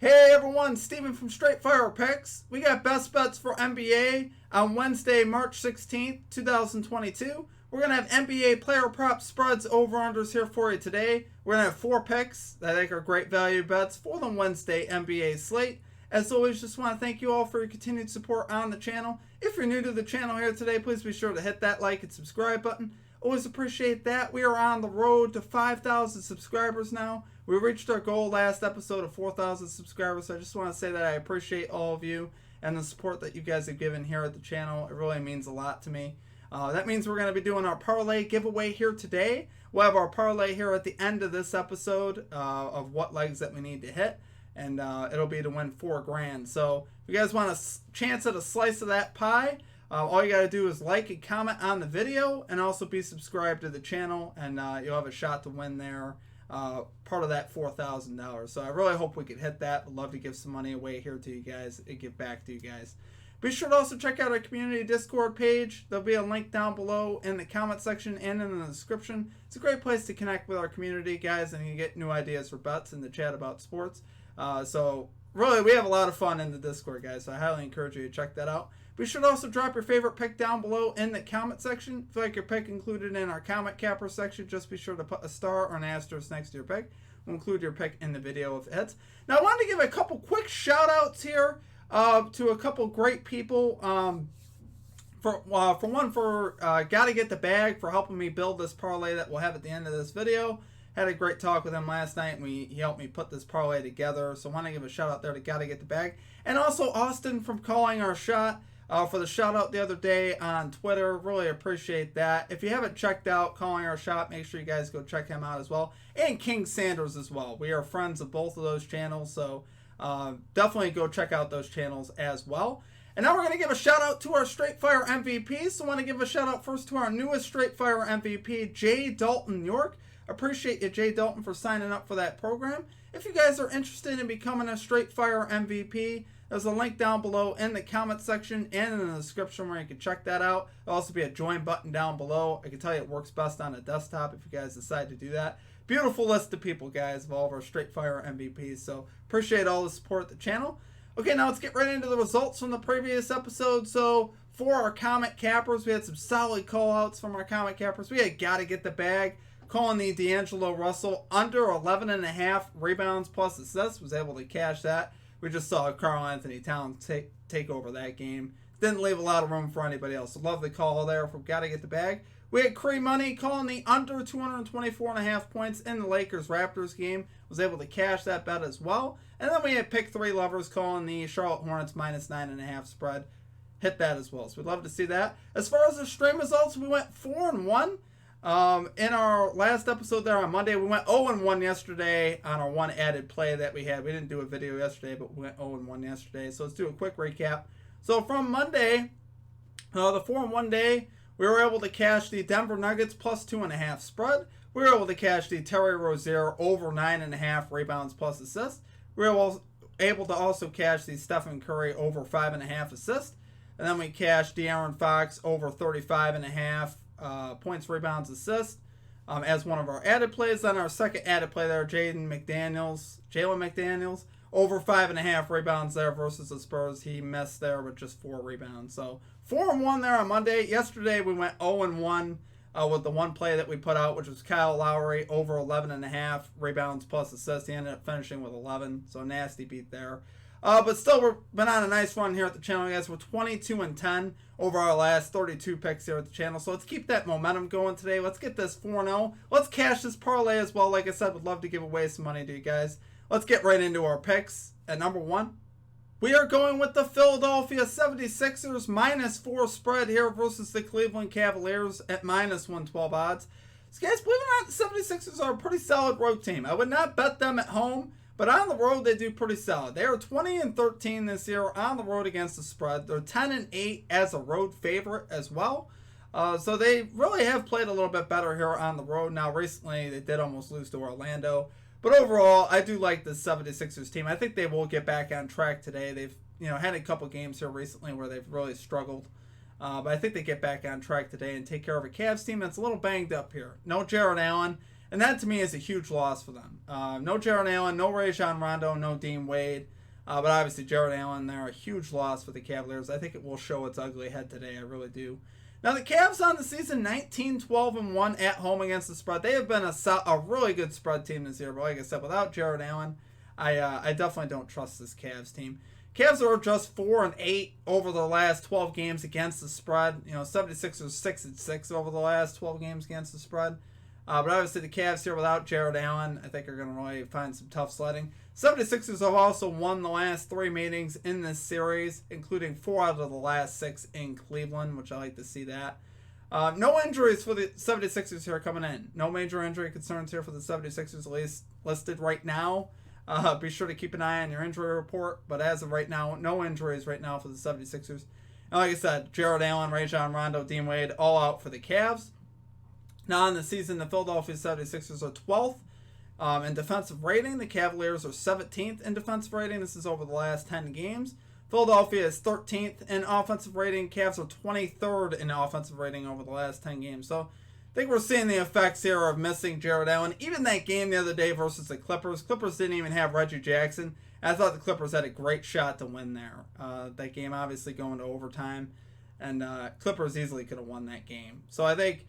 Hey everyone, Steven from Straight Fire Picks. We got best bets for NBA on Wednesday, March 16th, 2022. We're going to have NBA player prop spreads over-unders here for you today. We're going to have 4 picks that I think are great value bets for the Wednesday NBA slate. As always, just want to thank you all for your continued support on the channel. If you're new to the channel here today, please be sure to hit that like and subscribe button. Always appreciate that. We are on the road to 5,000 subscribers now. We reached our goal last episode of 4,000 subscribers, so I just want to say that I appreciate all of you and the support that you guys have given here at the channel. It really means a lot to me. That means we're going to be doing our parlay giveaway here today. We'll have our parlay here at the end of this episode of what legs that we need to hit, and it'll be to win $4,000. So if you guys want a chance at a slice of that pie, all you got to do is like and comment on the video and also be subscribed to the channel, and you'll have a shot to win there. Part of that $4,000. So I really hope we could hit that. I'd love to give some money away here to you guys and give back to you guys. Be sure to also check out our community Discord page. There'll be a link down below in the comment section and in the description. It's a great place to connect with our community, guys, and you get new ideas for bets and to chat about sports. So really, we have a lot of fun in the Discord, guys, so I highly encourage you to check that out. Be sure to also drop your favorite pick down below in the comment section. If you like your pick included in our comment capper section, just be sure to put a star or an asterisk next to your pick. We'll include your pick in the video if it hits. Now, I wanted to give a couple quick shout-outs here to a couple great people. For one, Gotta Get the Bag for helping me build this parlay that we'll have at the end of this video. Had a great talk with him last night, and he helped me put this parlay together. So I want to give a shout-out there to Gotta Get the Bag. And also Austin from Calling Our Shot. For the shout out the other day on Twitter. Really appreciate that. If you haven't checked out Calling Our Shot, make sure you guys go check him out as well. And King Sanders as well. We are friends of both of those channels, so definitely go check out those channels as well. And now we're going to give a shout out to our Straight Fire MVP. So I want to give a shout out first to our newest Straight Fire MVP, Jay Dalton York. Appreciate you, Jay Dalton, for signing up for that program. If you guys are interested in becoming a Straight Fire MVP, there's a link down below in the comment section and in the description where you can check that out. There'll also be a join button down below. I can tell you it works best on a desktop if you guys decide to do that. Beautiful list of people, guys, of all of our Straight Fire MVPs. So appreciate all the support of the channel. Okay, now let's get right into the results from the previous episode. So for our comment cappers, we had some solid call-outs from our comment cappers. We had Gotta Get the Bag, calling the D'Angelo Russell under 11.5 rebounds plus assists. Was able to cash that. We just saw Karl Anthony Towns take over that game. Didn't leave a lot of room for anybody else. So lovely call there from Gotta Get the Bag. We had Cree Money calling the under 224.5 points in the Lakers-Raptors game. Was able to cash that bet as well. And then we had Pick 3 Lovers calling the Charlotte Hornets minus 9.5 spread. Hit that as well. So we'd love to see that. As far as the stream results, we went 4-1. In our last episode there on Monday, we went 0-1 yesterday on our one added play that we had. We didn't do a video yesterday, but we went 0-1 yesterday. So let's do a quick recap. So from Monday, the 4-1 day, we were able to cash the Denver Nuggets plus 2.5 spread. We were able to cash the Terry Rozier over 9.5 rebounds plus assists. We were able to also cash the Stephen Curry over 5.5 assists. And then we cashed De'Aaron Fox over 35.5 points, rebounds, assists as one of our added plays. Then our second added play there, Jalen McDaniels, over 5.5 rebounds there versus the Spurs. He missed there with just 4 rebounds. So 4-1 there on Monday. Yesterday we went 0-1 with the one play that we put out, which was Kyle Lowry over 11.5 rebounds plus assists. He ended up finishing with 11, so nasty beat there. But still, we've been on a nice run here at the channel, guys. We're 22-10 over our last 32 picks here at the channel. So let's keep that momentum going today. Let's get this 4-0. Let's cash this parlay as well. Like I said, would love to give away some money to you guys. Let's get right into our picks. At number 1, we are going with the Philadelphia 76ers -4 spread here versus the Cleveland Cavaliers at -112 odds. So guys, believe it or not, the 76ers are a pretty solid road team. I would not bet them at home, but on the road, they do pretty solid. They are 20-13 this year on the road against the spread. They're 10-8 as a road favorite as well. So they really have played a little bit better here on the road. Now, recently, they did almost lose to Orlando. But overall, I do like the 76ers team. I think they will get back on track today. They've had a couple games here recently where they've really struggled. But I think they get back on track today and take care of a Cavs team that's a little banged up here. No Jared Allen. And that to me is a huge loss for them. No Jared Allen, no Rajon Rondo, no Dean Wade. But obviously Jared Allen there, a huge loss for the Cavaliers. I think it will show its ugly head today. I really do. Now the Cavs on the season 19-12-1 at home against the spread. They have been a really good spread team this year. But like I said, without Jared Allen, I definitely don't trust this Cavs team. Cavs are just 4-8 over the last 12 games against the spread. 76ers 6-6 over the last 12 games against the spread. But obviously the Cavs here without Jared Allen, I think are going to really find some tough sledding. 76ers have also won the last 3 meetings in this series, including 4 out of the last 6 in Cleveland, which I like to see that. No injuries for the 76ers here coming in. No major injury concerns here for the 76ers, at least listed right now. Be sure to keep an eye on your injury report, but as of right now, no injuries right now for the 76ers. And like I said, Jared Allen, Rajon Rondo, Dean Wade, all out for the Cavs. Now in the season, the Philadelphia 76ers are 12th in defensive rating. The Cavaliers are 17th in defensive rating. This is over the last 10 games. Philadelphia is 13th in offensive rating. Cavs are 23rd in offensive rating over the last 10 games. So I think we're seeing the effects here of missing Jared Allen. Even that game the other day versus the Clippers. Clippers didn't even have Reggie Jackson. I thought the Clippers had a great shot to win there. That game obviously going to overtime. And Clippers easily could have won that game. So I think,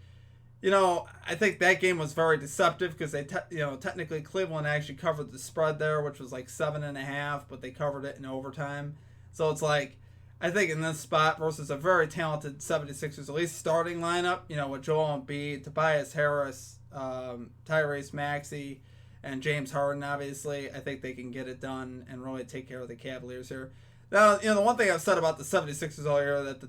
I think that game was very deceptive because they, technically Cleveland actually covered the spread there, which was like 7.5, but they covered it in overtime. So it's like, I think in this spot versus a very talented 76ers, at least starting lineup, with Joel Embiid, Tobias Harris, Tyrese Maxey, and James Harden, obviously, I think they can get it done and really take care of the Cavaliers here. Now, the one thing I've said about the 76ers all year, that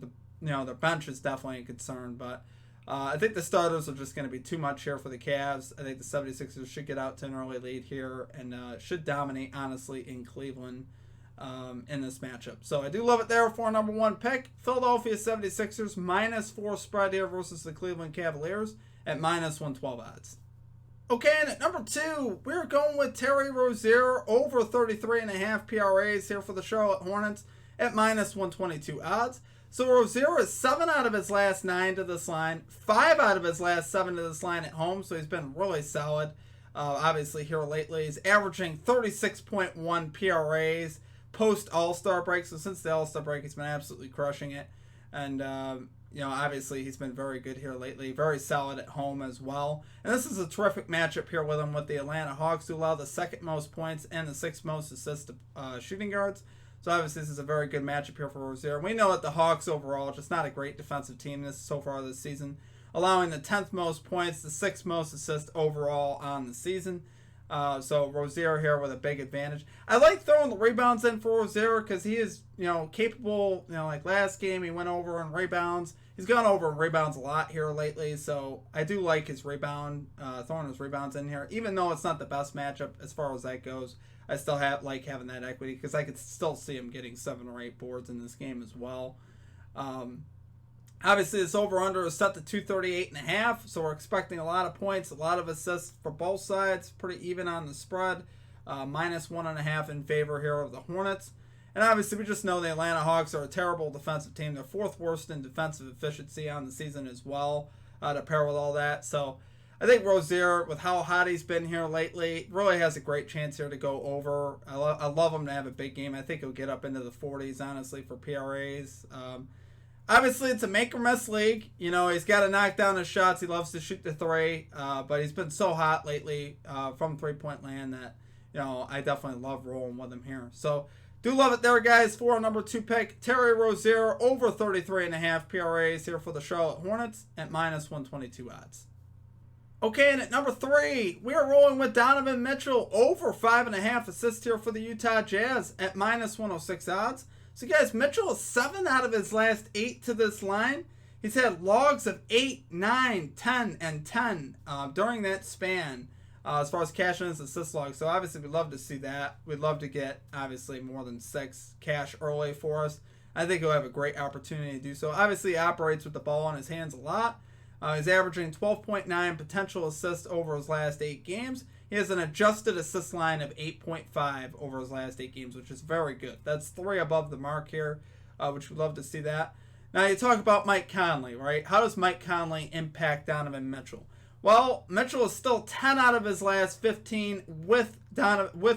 their bench is definitely a concern, but I think the starters are just going to be too much here for the Cavs. I think the 76ers should get out to an early lead here and should dominate, honestly, in Cleveland in this matchup. So I do love it there for number 1 pick. Philadelphia 76ers -4 spread here versus the Cleveland Cavaliers at -112 odds. Okay, and at number 2, we're going with Terry Rozier over 33.5 PRAs here for the Charlotte Hornets at -122 odds. So Rozier is 7 out of his last 9 to this line, 5 out of his last 7 to this line at home, so he's been really solid. Obviously here lately, he's averaging 36.1 PRAs post All-Star break. So since the All-Star break, he's been absolutely crushing it. And, obviously he's been very good here lately. Very solid at home as well. And this is a terrific matchup here with him with the Atlanta Hawks, who allow the 2nd most points and the 6th most assists to shooting guards. So obviously this is a very good matchup here for Rozier. We know that the Hawks overall just not a great defensive team so far this season, allowing the 10th most points, the 6th most assists overall on the season. So Rozier here with a big advantage. I like throwing the rebounds in for Rozier because he is, capable. Like last game he went over in rebounds. He's gone over in rebounds a lot here lately. So I do like his throwing his rebounds in here, even though it's not the best matchup as far as that goes. I still like having that equity because I could still see him getting 7 or 8 boards in this game as well. Obviously, this over-under is set to 238.5, so we're expecting a lot of points, a lot of assists for both sides, pretty even on the spread. -1.5 in favor here of the Hornets. And obviously, we just know the Atlanta Hawks are a terrible defensive team. They're 4th worst in defensive efficiency on the season as well, to pair with all that. So I think Rozier, with how hot he's been here lately, really has a great chance here to go over. I love him to have a big game. I think he'll get up into the 40s, honestly, for PRAs. Obviously, it's a make-or-miss league. He's got to knock down his shots. He loves to shoot the 3, but he's been so hot lately from three-point land that, I definitely love rolling with him here. So, do love it there, guys, for our number 2 pick, Terry Rozier, over 33.5 PRAs here for the Charlotte Hornets at -122 odds. Okay, and at number 3, we are rolling with Donovan Mitchell, over 5.5 assists here for the Utah Jazz at -106 odds. So, guys, Mitchell is 7 out of his last 8 to this line. He's had logs of 8, 9, 10, and 10 during that span as far as cash in his assist logs. So, obviously, we'd love to see that. We'd love to get, obviously, more than 6 cash early for us. I think he'll have a great opportunity to do so. Obviously, he operates with the ball in his hands a lot. He's averaging 12.9 potential assists over his last 8 games. He has an adjusted assist line of 8.5 over his last 8 games, which is very good. That's 3 above the mark here, which we'd love to see that. Now, you talk about Mike Conley, right? How does Mike Conley impact Donovan Mitchell? Well, Mitchell is still 10 out of his last 15 with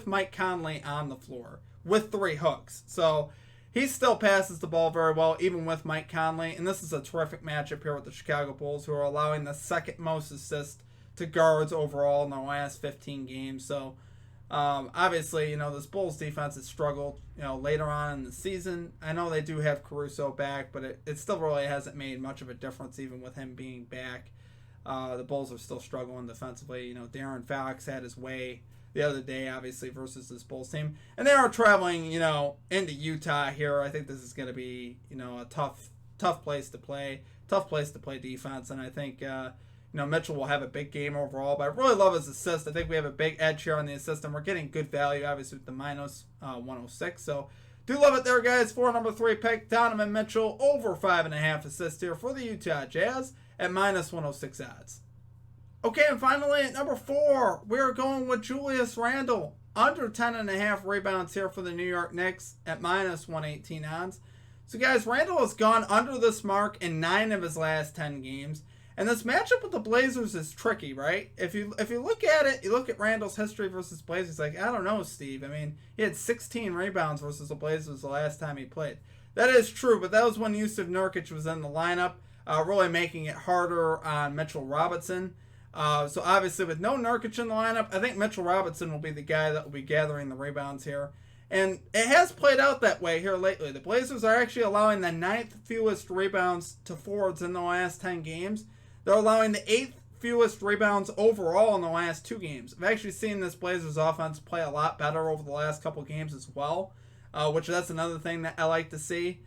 Mike Conley on the floor with 3 hooks. So he still passes the ball very well, even with Mike Conley. And this is a terrific matchup here with the Chicago Bulls, who are allowing the second most assists to guards overall in the last 15 games. So obviously, this Bulls defense has struggled, later on in the season. I know they do have Caruso back, but it still really hasn't made much of a difference, even with him being back. The Bulls are still struggling defensively. De'Aaron Fox had his way the other day, obviously, versus this Bulls team. And they are traveling, into Utah here. I think this is going to be, a tough place to play. Tough place to play defense. And I think, Mitchell will have a big game overall. But I really love his assist. I think we have a big edge here on the assist. And we're getting good value, obviously, with the minus 106. So do love it there, guys. For number 3 pick, Donovan Mitchell, over 5.5 assists here for the Utah Jazz at minus 106 odds. Okay, and finally at number 4, we're going with Julius Randle, under 10.5 rebounds here for the New York Knicks at minus 118 odds. So guys, Randle has gone under this mark in 9 of his last 10 games. And this matchup with the Blazers is tricky, right? If you look at it, you look at Randle's history versus Blazers, like, I don't know, Steve. I mean, he had 16 rebounds versus the Blazers the last time he played. That is true, but that was when Jusuf Nurkic was in the lineup, really making it harder on Mitchell Robinson. So obviously with no Nurkic in the lineup, I think Mitchell Robinson will be the guy that will be gathering the rebounds here. And it has played out that way here lately. The Blazers are actually allowing the 9th fewest rebounds to forwards in the last 10 games. They're allowing the 8th fewest rebounds overall in the last 2 games. I've actually seen this Blazers offense play a lot better over the last couple games as well, which that's another thing that I like to see.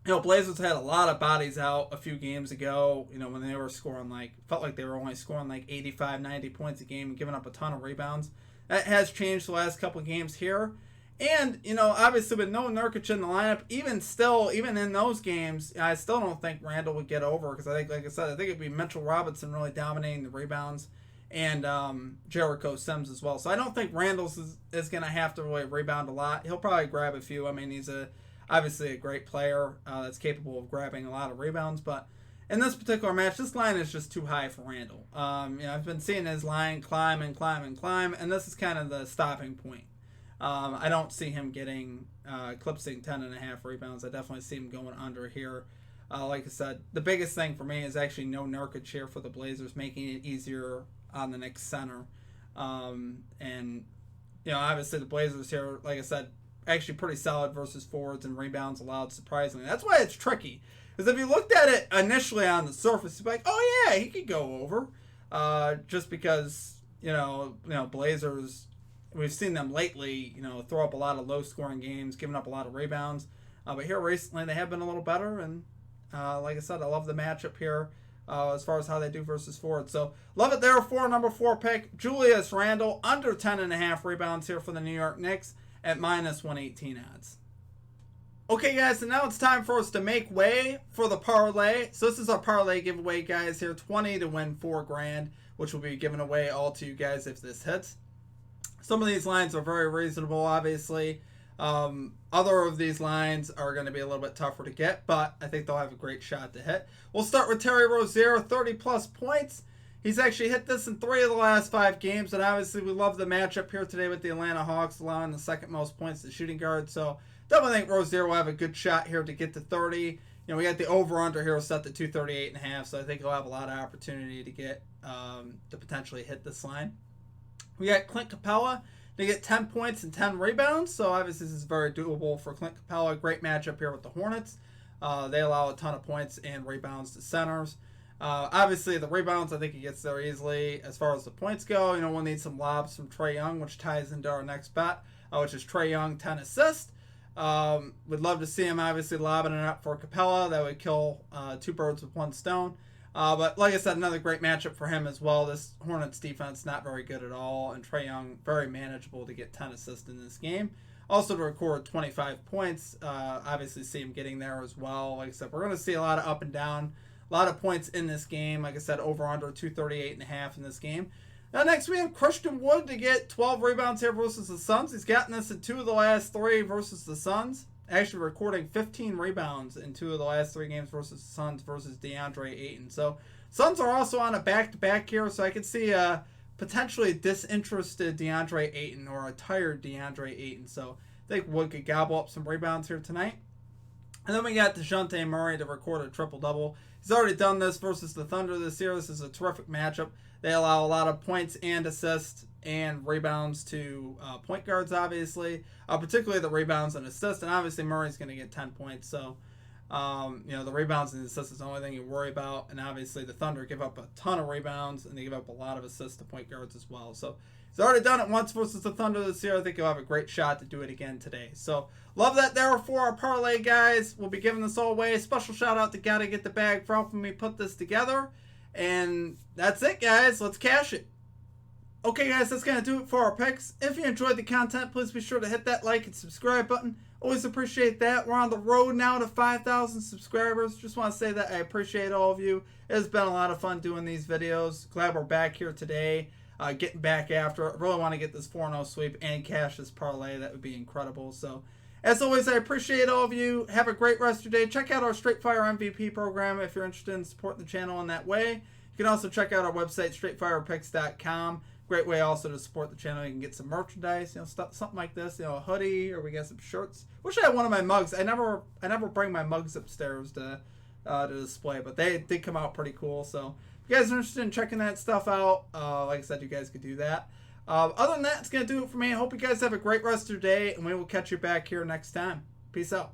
Blazers had a lot of bodies out a few games ago, when they were scoring felt like they were only scoring 85, 90 points a game and giving up a ton of rebounds. That has changed the last couple of games here. And, obviously with no Nurkic in the lineup, even in those games, I still don't think Randle would get over, because I think, like I said, I think it'd be Mitchell Robinson really dominating the rebounds, and Jericho Sims as well. So I don't think Randle's is going to have to really rebound a lot. He'll probably grab a few. I mean, he's obviously a great player that's capable of grabbing a lot of rebounds, but in this particular match, this line is just too high for Randle. I've been seeing his line climb, and this is kind of the stopping point. I don't see him eclipsing 10.5 rebounds. I definitely see him going under here. Like I said, the biggest thing for me is actually no Nurkic here for the Blazers, making it easier on the Knicks center. Obviously the Blazers here, like I said, actually pretty solid versus forwards and rebounds allowed, surprisingly. That's why it's tricky. Because if you looked at it initially on the surface, you'd be like, oh yeah, he could go over. Just because, Blazers, we've seen them lately, throw up a lot of low-scoring games, giving up a lot of rebounds. But here recently, they have been a little better. And like I said, I love the matchup here as far as how they do versus forwards. So love it there for number 4 pick, Julius Randle, under 10.5 rebounds here for the New York Knicks at minus 118 odds. Okay, guys, so now it's time for us to make way for the parlay. So this is our parlay giveaway, guys, here. 20 to win $4,000, which will be given away all to you guys if this hits. Some of these lines are very reasonable, obviously. Other of these lines are going to be a little bit tougher to get, but I think they'll have a great shot to hit. We'll start with Terry Rozier, 30-plus points. He's actually hit this in 3 of the last 5 games, and obviously we love the matchup here today with the Atlanta Hawks, allowing the second most points to shooting guard. So definitely think Rozier will have a good shot here to get to 30. We got the over-under here set to 238.5, so I think he'll have a lot of opportunity to get to potentially hit this line. We got Clint Capella to get 10 points and 10 rebounds, so obviously this is very doable for Clint Capella. Great matchup here with the Hornets. They allow a ton of points and rebounds to centers. Obviously, the rebounds, I think he gets there easily. As far as the points go, we'll need some lobs from Trae Young, which ties into our next bet, which is Trae Young, 10 assists. We'd love to see him, obviously, lobbing it up for Capella. That would kill 2 birds with 1 stone. But like I said, another great matchup for him as well. This Hornets defense not very good at all, and Trae Young very manageable to get 10 assists in this game. Also to record 25 points. Obviously see him getting there as well. Like I said, we're going to see a lot of up and down. A lot of points in this game. Like I said, over-under 238.5 in this game. Now next we have Christian Wood to get 12 rebounds here versus the Suns. He's gotten this in 2 of the last 3 versus the Suns. Actually recording 15 rebounds in 2 of the last 3 games versus the Suns versus DeAndre Ayton. So Suns are also on a back-to-back here, so I could see potentially disinterested DeAndre Ayton or a tired DeAndre Ayton. So I think Wood could gobble up some rebounds here tonight. And then we got DeJounte Murray to record a triple-double. He's already done this versus the Thunder this year. This is a terrific matchup. They allow a lot of points and assists and rebounds to point guards, obviously. Particularly the rebounds and assists. And obviously Murray's going to get 10 points. So, the rebounds and assists is the only thing you worry about. And obviously the Thunder give up a ton of rebounds and they give up a lot of assists to point guards as well. So he's already done it once versus the Thunder this year. I think he'll have a great shot to do it again today. So love that there for our parlay, guys. We'll be giving this all away. Special shout out to Gotta Get the Bag for helping me put this together. And that's it, guys. Let's cash it. Okay, guys, that's going to do it for our picks. If you enjoyed the content, please be sure to hit that like and subscribe button. Always appreciate that. We're on the road now to 5,000 subscribers. Just want to say that I appreciate all of you. It has been a lot of fun doing these videos. Glad we're back here today. Getting back after it. I really want to get this 4-0 sweep and cash this parlay. That would be incredible. So, as always, I appreciate all of you. Have a great rest of your day. Check out our Straight Fire MVP program if you're interested in supporting the channel in that way. You can also check out our website, straightfirepicks.com. Great way also to support the channel. You can get some merchandise, stuff, something like this, a hoodie, or we got some shirts. Wish I had one of my mugs. I never bring my mugs upstairs to display, but they did come out pretty cool. So if you guys are interested in checking that stuff out, like I said, you guys could do that. Other than that, it's going to do it for me. I hope you guys have a great rest of your day, and we will catch you back here next time. Peace out.